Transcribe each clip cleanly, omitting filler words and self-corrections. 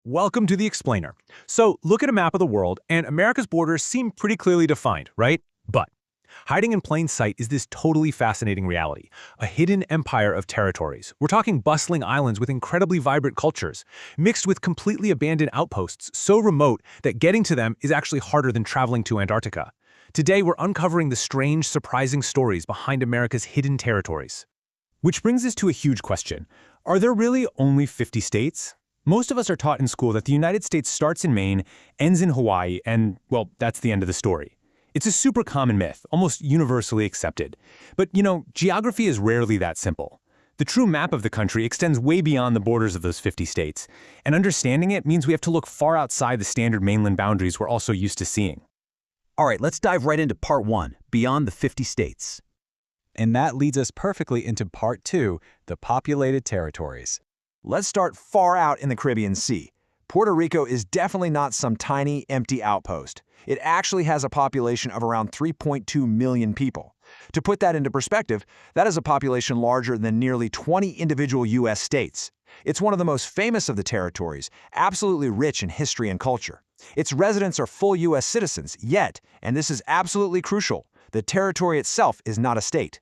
Welcome to the Explainer. So, look at a map of the world, and America's borders seem pretty clearly defined, right? But hiding in plain sight is this totally fascinating reality, a hidden empire of territories. We're talking bustling islands with incredibly vibrant cultures, mixed with completely abandoned outposts so remote that getting to them is actually harder than traveling to Antarctica. Today, we're uncovering the strange, surprising stories behind America's hidden territories. Which brings us to a huge question. Are there really only 50 states? Most of us are taught in school that the United States starts in Maine, ends in Hawaii, and, well, that's the end of the story. It's a super common myth, almost universally accepted. But, geography is rarely that simple. The true map of the country extends way beyond the borders of those 50 states, and understanding it means we have to look far outside the standard mainland boundaries we're also used to seeing. All right, let's dive right into Part 1, Beyond the 50 States. And that leads us perfectly into Part 2, the populated territories. Let's start far out in the Caribbean Sea. Puerto Rico is definitely not some tiny, empty outpost. It actually has a population of around 3.2 million people. To put that into perspective, that is a population larger than nearly 20 individual U.S. states. It's one of the most famous of the territories, absolutely rich in history and culture. Its residents are full U.S. citizens, yet, and this is absolutely crucial, the territory itself is not a state.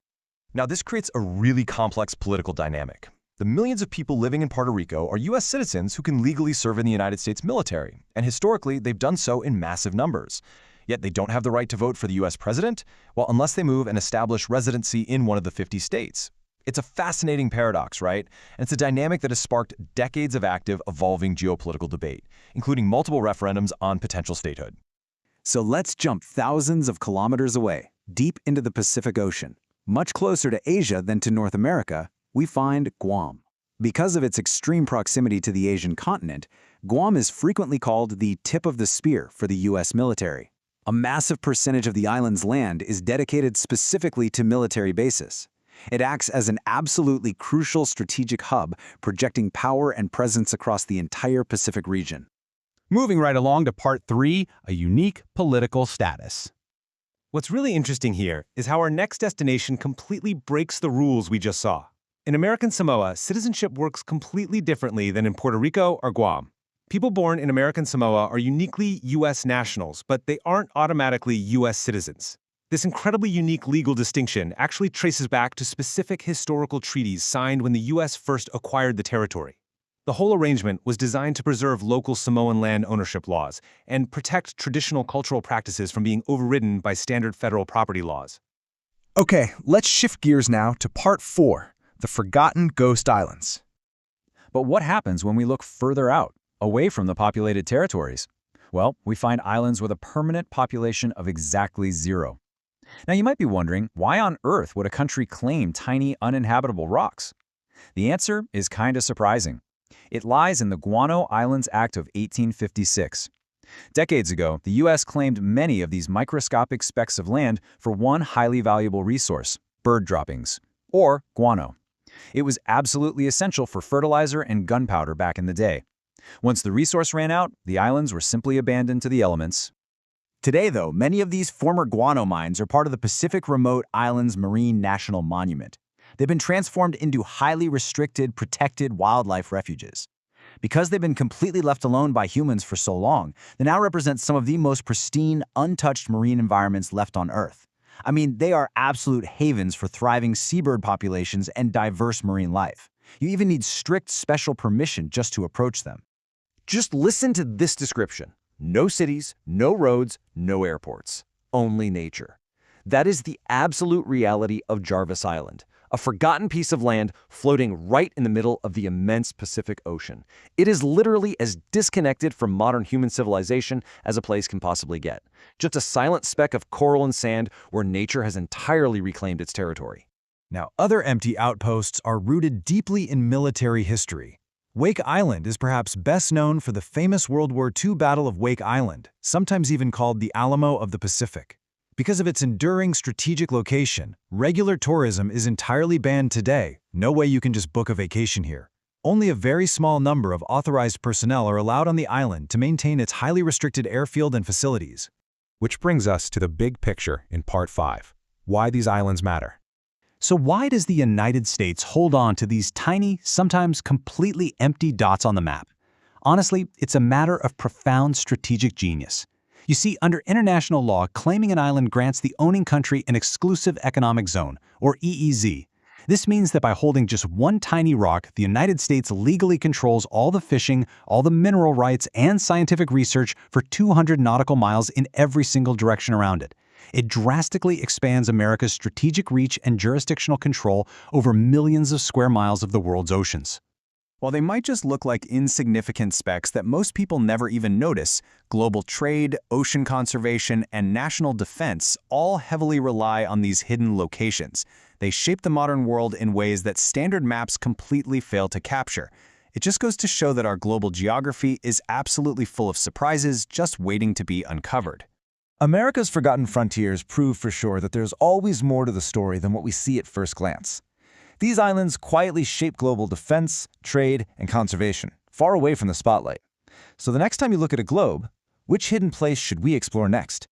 Now, this creates a really complex political dynamic. The millions of people living in Puerto Rico are U.S. citizens who can legally serve in the United States military, and historically, they've done so in massive numbers. Yet they don't have the right to vote for the U.S. president, well, unless they move and establish residency in one of the 50 states. It's a fascinating paradox, right? And it's a dynamic that has sparked decades of active, evolving geopolitical debate, including multiple referendums on potential statehood. So let's jump thousands of kilometers away, deep into the Pacific Ocean. Much closer to Asia than to North America, we find Guam. Because of its extreme proximity to the Asian continent, Guam is frequently called the tip of the spear for the U.S. military. A massive percentage of the island's land is dedicated specifically to military bases. It acts as an absolutely crucial strategic hub, projecting power and presence across the entire Pacific region. Moving right along to Part 3, a unique political status. What's really interesting here is how our next destination completely breaks the rules we just saw. In American Samoa, citizenship works completely differently than in Puerto Rico or Guam. People born in American Samoa are uniquely U.S. nationals, but they aren't automatically U.S. citizens. This incredibly unique legal distinction actually traces back to specific historical treaties signed when the U.S. first acquired the territory. The whole arrangement was designed to preserve local Samoan land ownership laws and protect traditional cultural practices from being overridden by standard federal property laws. Okay, let's shift gears now to Part 4, the Forgotten Ghost Islands. But what happens when we look further out, away from the populated territories? Well, we find islands with a permanent population of exactly 0. Now, you might be wondering, why on earth would a country claim tiny, uninhabitable rocks? The answer is kind of surprising. It lies in the Guano Islands Act of 1856. Decades ago, the U.S. claimed many of these microscopic specks of land for one highly valuable resource, bird droppings, or guano. It was absolutely essential for fertilizer and gunpowder back in the day. Once the resource ran out, the islands were simply abandoned to the elements. Today, though, many of these former guano mines are part of the Pacific Remote Islands Marine National Monument. They've been transformed into highly restricted, protected wildlife refuges. Because they've been completely left alone by humans for so long, they now represent some of the most pristine, untouched marine environments left on Earth. I mean, they are absolute havens for thriving seabird populations and diverse marine life. You even need strict special permission just to approach them. Just listen to this description. No cities, no roads, no airports. Only nature. That is the absolute reality of Jarvis Island, a forgotten piece of land floating right in the middle of the immense Pacific Ocean. It is literally as disconnected from modern human civilization as a place can possibly get. Just a silent speck of coral and sand where nature has entirely reclaimed its territory. Now, other empty outposts are rooted deeply in military history. Wake Island is perhaps best known for the famous World War II Battle of Wake Island, sometimes even called the Alamo of the Pacific. Because of its enduring strategic location, regular tourism is entirely banned today. No way you can just book a vacation here. Only a very small number of authorized personnel are allowed on the island to maintain its highly restricted airfield and facilities. Which brings us to the big picture in Part 5, why these islands matter. So why does the United States hold on to these tiny, sometimes completely empty dots on the map? Honestly, it's a matter of profound strategic genius. You see, under international law, claiming an island grants the owning country an exclusive economic zone, or EEZ. This means that by holding just one tiny rock, the United States legally controls all the fishing, all the mineral rights, and scientific research for 200 nautical miles in every single direction around it. It drastically expands America's strategic reach and jurisdictional control over millions of square miles of the world's oceans. While they might just look like insignificant specks that most people never even notice, global trade, ocean conservation, and national defense all heavily rely on these hidden locations. They shape the modern world in ways that standard maps completely fail to capture. It just goes to show that our global geography is absolutely full of surprises just waiting to be uncovered. America's forgotten frontiers prove for sure that there's always more to the story than what we see at first glance. These islands quietly shape global defense, trade, and conservation, far away from the spotlight. So the next time you look at a globe, which hidden place should we explore next?